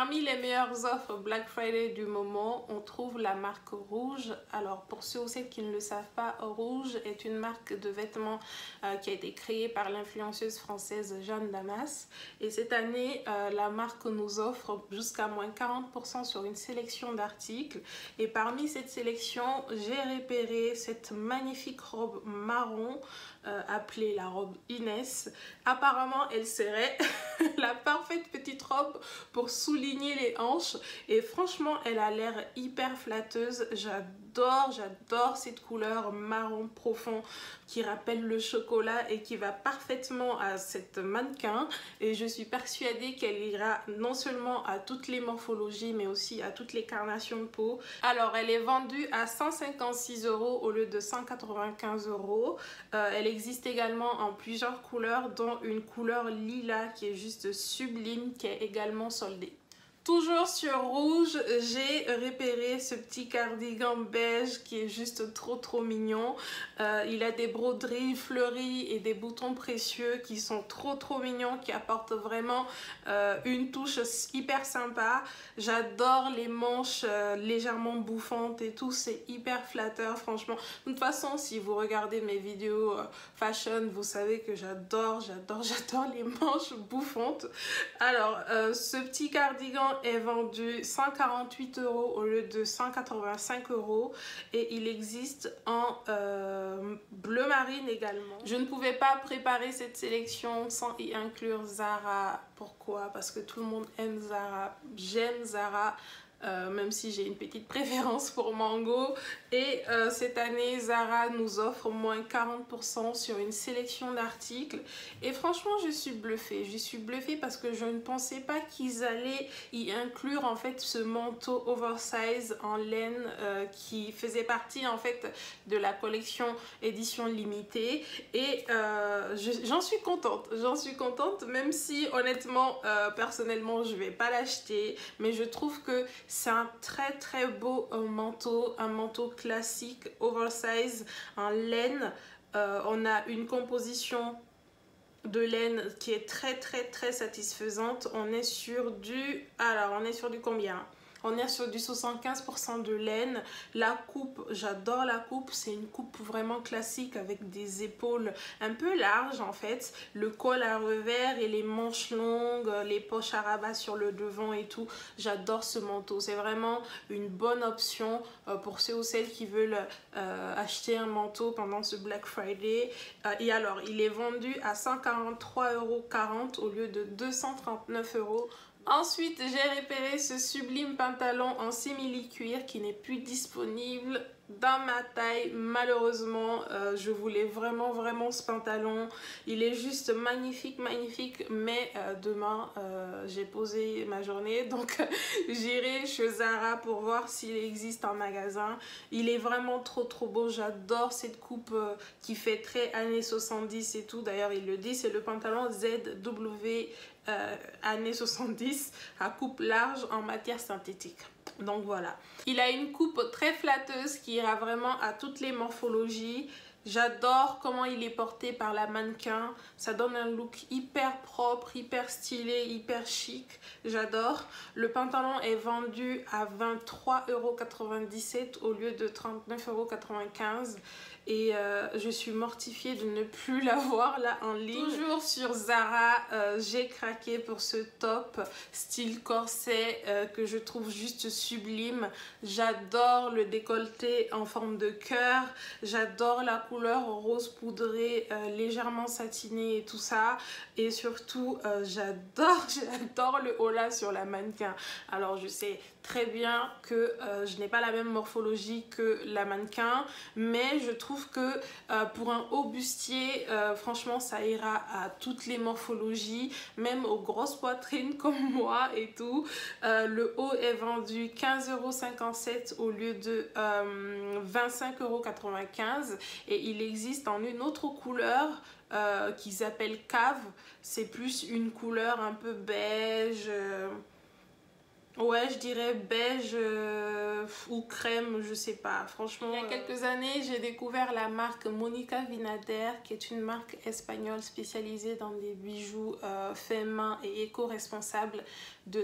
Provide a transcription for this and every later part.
Parmi les meilleures offres Black Friday du moment, on trouve la marque Rouge. Alors pour ceux ou celles qui ne le savent pas, Rouge est une marque de vêtements qui a été créée par l'influenceuse française Jeanne Damas. Et cette année, la marque nous offre jusqu'à moins 40% sur une sélection d'articles. Et parmi cette sélection, j'ai repéré cette magnifique robe marron appelée la robe Inès. Apparemment, elle serait la parfaite petite robe pour souligner les hanches et franchement elle a l'air hyper flatteuse. J'adore cette couleur marron profond qui rappelle le chocolat et qui va parfaitement à cette mannequin, et je suis persuadée qu'elle ira non seulement à toutes les morphologies mais aussi à toutes les carnations de peau. Alors elle est vendue à 156 € au lieu de 195 €. Elle existe également en plusieurs couleurs, dont une couleur lilas qui est juste sublime, qui est également soldée. Toujours sur Rouge, j'ai repéré ce petit cardigan beige qui est juste trop mignon. Il a des broderies fleuries et des boutons précieux qui sont trop mignons, qui apportent vraiment une touche hyper sympa. J'adore les manches légèrement bouffantes et tout, c'est hyper flatteur franchement. De toute façon, si vous regardez mes vidéos fashion, vous savez que j'adore les manches bouffantes. Alors, ce petit cardigan est vendu 148 € au lieu de 185 € et il existe en bleu marine également. Je ne pouvais pas préparer cette sélection sans y inclure Zara. Pourquoi? Parce que tout le monde aime Zara. J'aime Zara. Même si j'ai une petite préférence pour Mango. Et cette année, Zara nous offre moins 40% sur une sélection d'articles. Et franchement, je suis bluffée. Je suis bluffée parce que je ne pensais pas qu'ils allaient y inclure en fait ce manteau oversize en laine qui faisait partie en fait de la collection édition limitée. Et j'en suis contente, même si honnêtement, personnellement, je vais pas l'acheter. Mais je trouve que c'est un très beau manteau, un manteau classique oversize en laine. On a une composition de laine qui est très satisfaisante. On est sur du... Alors, on est sur du combien? On est sur du 75% de laine. La coupe, j'adore la coupe. C'est une coupe vraiment classique avec des épaules un peu larges en fait. Le col à revers et les manches longues, les poches à rabat sur le devant et tout. J'adore ce manteau. C'est vraiment une bonne option pour ceux ou celles qui veulent acheter un manteau pendant ce Black Friday. Et alors, il est vendu à 143,40 € au lieu de 239 €. Ensuite, j'ai repéré ce sublime pantalon en simili-cuir qui n'est plus disponible dans ma taille. Malheureusement, je voulais vraiment ce pantalon. Il est juste magnifique, mais demain, j'ai posé ma journée, donc j'irai chez Zara pour voir s'il existe en magasin. Il est vraiment trop beau. J'adore cette coupe qui fait très années 70 et tout. D'ailleurs, il le dit, c'est le pantalon ZW années 70 à coupe large en matière synthétique. Donc voilà, il a une coupe très flatteuse qui ira vraiment à toutes les morphologies. J'adore comment il est porté par la mannequin. Ça donne un look hyper propre, hyper stylé, hyper chic. J'adore. Le pantalon est vendu à 23,97 € au lieu de 39,95 €. Et je suis mortifiée de ne plus l'avoir là en ligne. Toujours sur Zara, j'ai craqué pour ce top style corset que je trouve juste sublime. J'adore le décolleté en forme de cœur. J'adore la couleur rose poudré, légèrement satiné et tout ça. Et surtout, j'adore le haut là sur la mannequin. Alors je sais très bien que je n'ai pas la même morphologie que la mannequin, mais je trouve que pour un haut bustier, franchement ça ira à toutes les morphologies, même aux grosses poitrines comme moi et tout. Le haut est vendu 15,57 € au lieu de 25,95 € et il existe en une autre couleur qu'ils appellent cave. C'est plus une couleur un peu beige. Ouais, je dirais beige ou crème, je sais pas. Franchement, il y a quelques années, j'ai découvert la marque Monica Vinader, qui est une marque espagnole spécialisée dans des bijoux faits main et éco-responsables de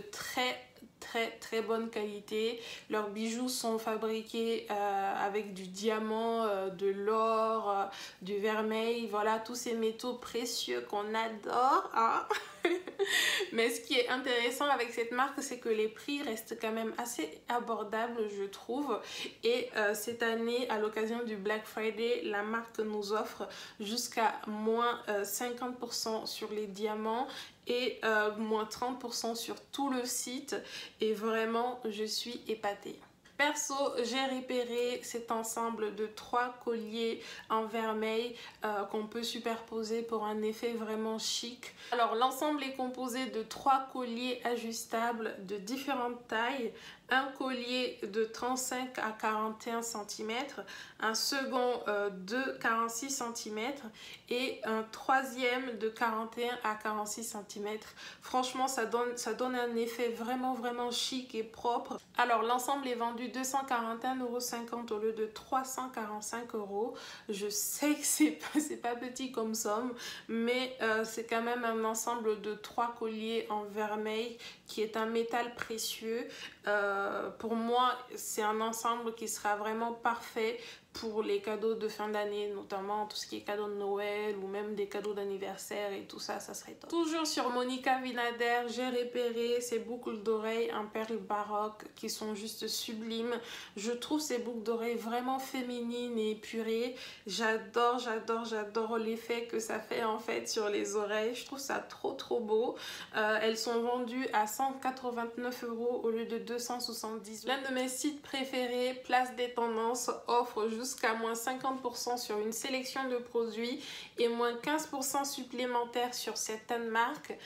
très bonne qualité. Leurs bijoux sont fabriqués avec du diamant, de l'or, du vermeil, voilà, tous ces métaux précieux qu'on adore, hein. Mais ce qui est intéressant avec cette marque, c'est que les prix restent quand même assez abordables, je trouve. Et cette année, à l'occasion du Black Friday, la marque nous offre jusqu'à moins 50% sur les diamants et moins 30% sur tout le site. Et vraiment, je suis épatée. Perso, j'ai repéré cet ensemble de 3 colliers en vermeil qu'on peut superposer pour un effet vraiment chic. Alors l'ensemble est composé de 3 colliers ajustables de différentes tailles, un collier de 35 à 41 cm, un second de 46 cm et un troisième de 41 à 46 cm. Franchement, ça donne un effet vraiment chic et propre. Alors l'ensemble est vendu 241,50 € au lieu de 345 €. Je sais que c'est pas petit comme somme, mais c'est quand même un ensemble de 3 colliers en vermeil qui est un métal précieux. Pour moi, c'est un ensemble qui sera vraiment parfait pour les cadeaux de fin d'année, notamment tout ce qui est cadeaux de Noël ou même des cadeaux d'anniversaire et tout ça, ça serait top. Toujours sur Monica Vinader, j'ai repéré ces boucles d'oreilles en perles baroques qui sont juste sublimes. Je trouve ces boucles d'oreilles vraiment féminines et épurées. J'adore l'effet que ça fait en fait sur les oreilles. Je trouve ça trop beau. Elles sont vendues à 189 € au lieu de 270 €. L'un de mes sites préférés, Place des Tendances, offre jusqu'à moins 50% sur une sélection de produits et moins 15% supplémentaires sur certaines marques.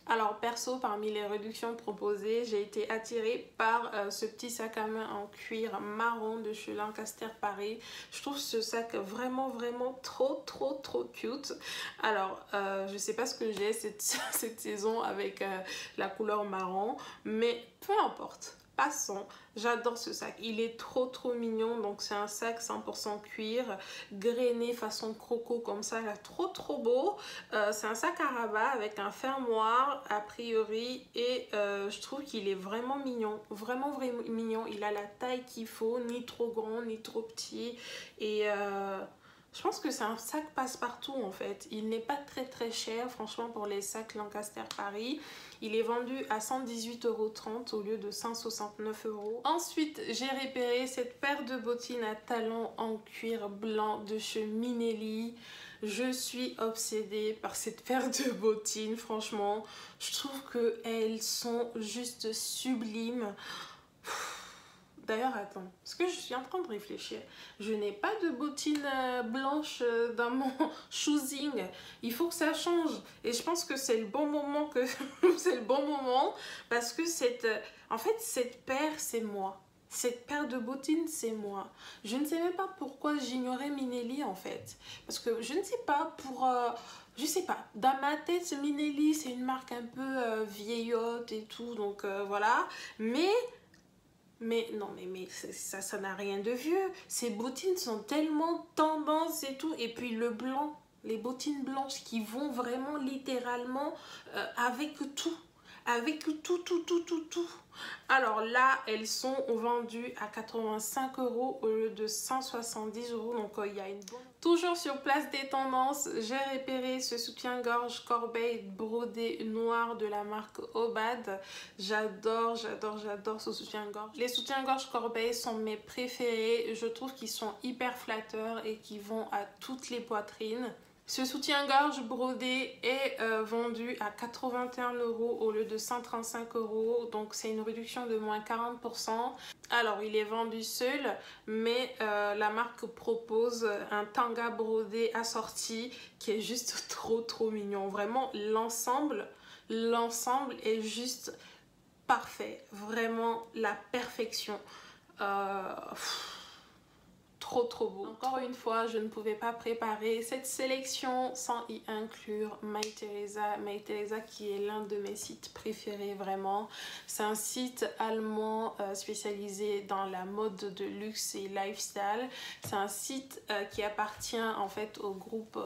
Alors perso, parmi les réductions proposées, j'ai été attirée par ce petit sac à main en cuir marron de chez Lancaster Paris. Je trouve ce sac vraiment trop cute. Alors je sais pas ce que j'ai cette saison avec la couleur marron, mais peu importe. Passons, j'adore ce sac, il est trop mignon. Donc c'est un sac 100% cuir, grainé façon croco comme ça, là, trop beau. C'est un sac à rabat avec un fermoir a priori et je trouve qu'il est vraiment mignon, vraiment mignon. Il a la taille qu'il faut, ni trop grand ni trop petit et je pense que c'est un sac passe-partout en fait. Il n'est pas très cher franchement pour les sacs Lancaster Paris. Il est vendu à 118,30 € au lieu de 169 €. Ensuite, j'ai repéré cette paire de bottines à talons en cuir blanc de chez Minelli. Je suis obsédée par cette paire de bottines. Franchement, je trouve qu'elles sont juste sublimes. D'ailleurs, attends, parce que je suis en train de réfléchir. Je n'ai pas de bottines blanches dans mon choosing. Il faut que ça change. Et je pense que c'est le bon moment c'est le bon moment parce que en fait, cette paire, c'est moi. Cette paire de bottines, c'est moi. Je ne sais même pas pourquoi j'ignorais Minelli en fait. Parce que je ne sais pas je sais pas, dans ma tête, Minelli, c'est une marque un peu vieillotte et tout. Donc voilà. Mais non, mais ça n'a rien de vieux. Ces bottines sont tellement tendance et tout. Et puis le blanc, les bottines blanches qui vont vraiment littéralement avec tout. Avec tout. Alors là, elles sont vendues à 85 € au lieu de 170 €. Donc il y a une bonne... Toujours sur Place des Tendances, j'ai repéré ce soutien-gorge corbeille brodé noir de la marque Obad. J'adore ce soutien-gorge. Les soutiens-gorge corbeille sont mes préférés. Je trouve qu'ils sont hyper flatteurs et qui vont à toutes les poitrines. Ce soutien-gorge brodé est vendu à 81 € au lieu de 135 €. Donc c'est une réduction de moins 40%. Alors il est vendu seul, mais la marque propose un tanga brodé assorti qui est juste trop mignon. Vraiment l'ensemble est juste parfait. Vraiment la perfection. Trop beau. Encore une fois, je ne pouvais pas préparer cette sélection sans y inclure MyTheresa. MyTheresa qui est l'un de mes sites préférés vraiment. C'est un site allemand spécialisé dans la mode de luxe et lifestyle. C'est un site qui appartient en fait au groupe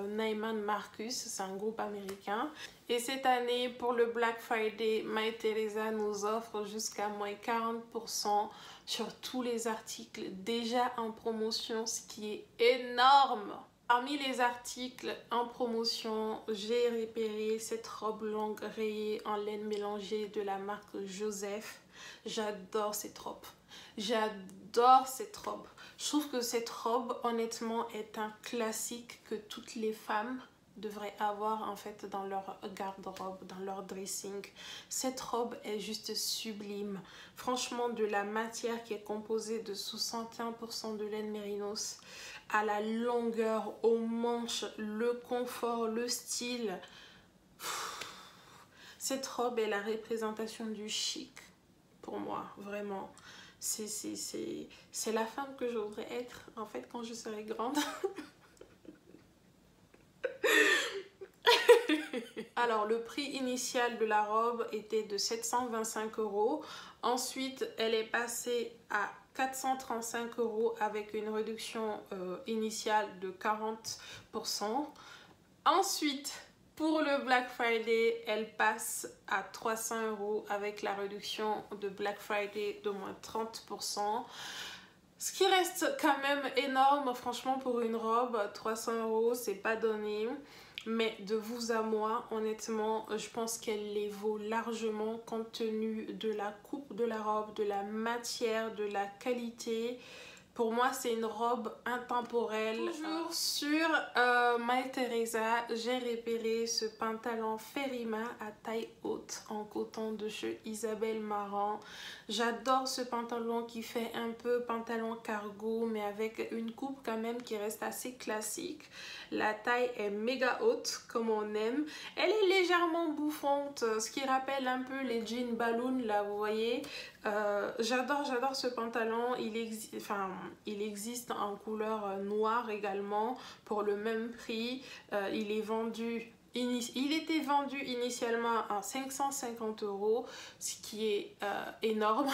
Neiman Marcus. C'est un groupe américain. Et cette année, pour le Black Friday, Mytheresa nous offre jusqu'à moins 40% sur tous les articles déjà en promotion, ce qui est énorme. Parmi les articles en promotion, j'ai repéré cette robe longue rayée en laine mélangée de la marque Joseph. J'adore cette robe. J'adore cette robe. Je trouve que cette robe, honnêtement, est un classique que toutes les femmes devraient avoir en fait dans leur garde-robe, dans leur dressing. Cette robe est juste sublime. Franchement, de la matière qui est composée de 61% de laine mérinos, à la longueur, aux manches, le confort, le style. Cette robe est la représentation du chic pour moi, vraiment. C'est la femme que je voudrais être en fait quand je serai grande. Alors, le prix initial de la robe était de 725 €. Ensuite, elle est passée à 435 € avec une réduction initiale de 40%. Ensuite, pour le Black Friday, elle passe à 300 € avec la réduction de Black Friday de moins 30%. Ce qui reste quand même énorme, franchement, pour une robe. 300 €, c'est pas donné. Mais de vous à moi, honnêtement, je pense qu'elle les vaut largement compte tenu de la coupe de la robe, de la matière, de la qualité. Pour moi, c'est une robe intemporelle. Toujours sur Mytheresa, j'ai repéré ce pantalon Ferrima à taille haute en coton de chez Isabelle Marant. J'adore ce pantalon qui fait un peu pantalon cargo, mais avec une coupe quand même qui reste assez classique. La taille est méga haute, comme on aime. Elle est légèrement bouffante, ce qui rappelle un peu les jeans balloon, là, vous voyez. J'adore ce pantalon. Il existe en couleur noire également pour le même prix. Il était vendu initialement à 550 €, ce qui est énorme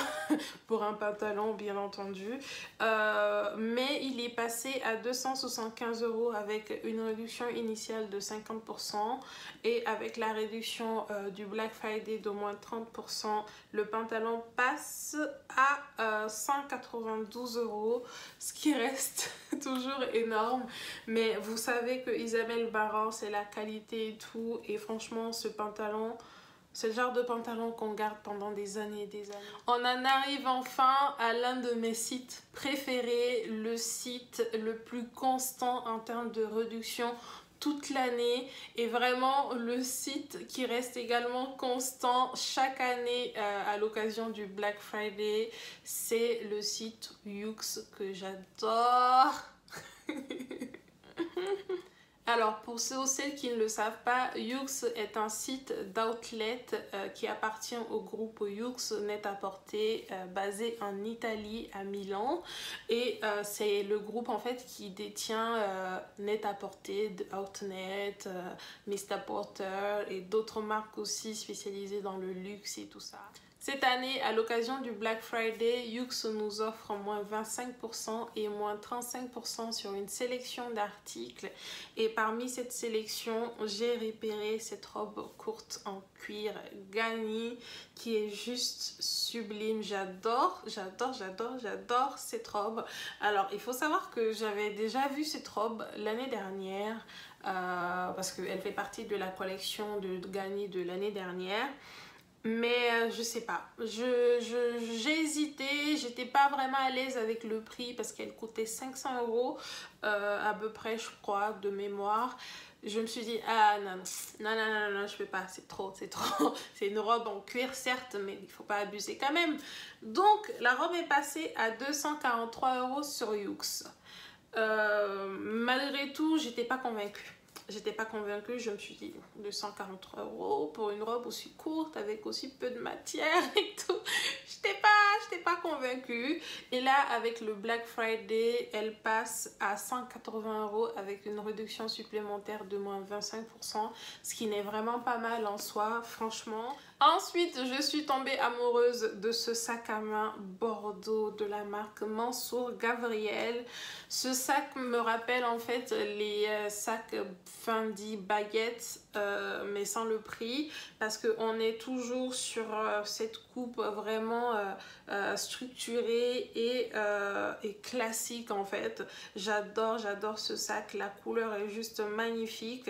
pour un pantalon, bien entendu. Mais il est passé à 275 € avec une réduction initiale de 50%. Et avec la réduction du Black Friday de moins 30%, le pantalon passe à 192 €, ce qui reste toujours énorme. Mais vous savez que Isabelle Marant, c'est la qualité et tout. Et franchement, ce pantalon, c'est le genre de pantalon qu'on garde pendant des années et des années. On en arrive enfin à l'un de mes sites préférés, le site le plus constant en termes de réduction toute l'année, et vraiment le site qui reste également constant chaque année à l'occasion du Black Friday. C'est le site YOOX que j'adore. Alors, pour ceux ou celles qui ne le savent pas, YOOX est un site d'outlet qui appartient au groupe YOOX Net-à-Porter, basé en Italie, à Milan. Et c'est le groupe en fait qui détient Net-à-Porter, Outnet, Mr Porter et d'autres marques aussi spécialisées dans le luxe et tout ça. Cette année, à l'occasion du Black Friday, YOOX nous offre moins 25% et moins 35% sur une sélection d'articles. Et parmi cette sélection, j'ai repéré cette robe courte en cuir gagné qui est juste sublime. J'adore cette robe. Alors, il faut savoir que j'avais déjà vu cette robe l'année dernière parce qu'elle fait partie de la collection de Ganni de l'année dernière. Mais je sais pas, j'ai hésité, j'étais pas vraiment à l'aise avec le prix parce qu'elle coûtait 500 € à peu près, je crois, de mémoire. Je me suis dit, ah non, je peux pas, c'est trop. C'est une robe en cuir, certes, mais il faut pas abuser quand même. Donc, la robe est passée à 243 € sur YOOX. Malgré tout, j'étais pas convaincue. Je me suis dit 243 € pour une robe aussi courte avec aussi peu de matière et tout. J'étais pas convaincue. Et là, avec le Black Friday, elle passe à 180 € avec une réduction supplémentaire de moins 25%, ce qui n'est vraiment pas mal en soi, franchement. Ensuite, je suis tombée amoureuse de ce sac à main Bordeaux de la marque Mansour Gavriel. Ce sac me rappelle en fait les sacs Fendi baguettes, mais sans le prix, parce qu'on est toujours sur cette coupe vraiment structurée et classique en fait. J'adore ce sac, la couleur est juste magnifique.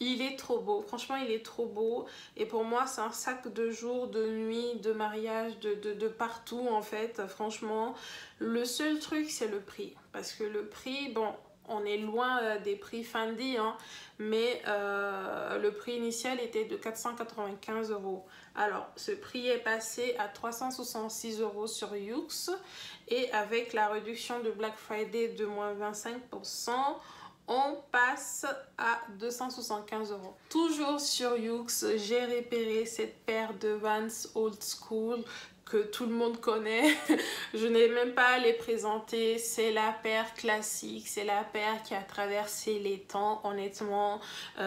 Il est trop beau, franchement il est trop beau, et pour moi c'est un sac de jour, de nuit, de mariage, de partout en fait, franchement. Le seul truc c'est le prix, parce que le prix, bon, on est loin des prix Fendi, hein, mais le prix initial était de 495 €. Alors ce prix est passé à 366 € sur Yoox, et avec la réduction de Black Friday de moins 25%, on passe à 275 €. Toujours sur Yoox, j'ai repéré cette paire de Vans Old School que tout le monde connaît. Je n'ai même pas à les présenter. C'est la paire classique, c'est la paire qui a traversé les temps. Honnêtement,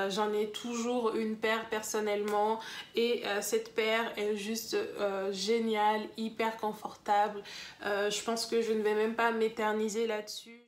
j'en ai toujours une paire personnellement, et cette paire est juste géniale, hyper confortable. Je pense que je ne vais même pas m'éterniser là-dessus.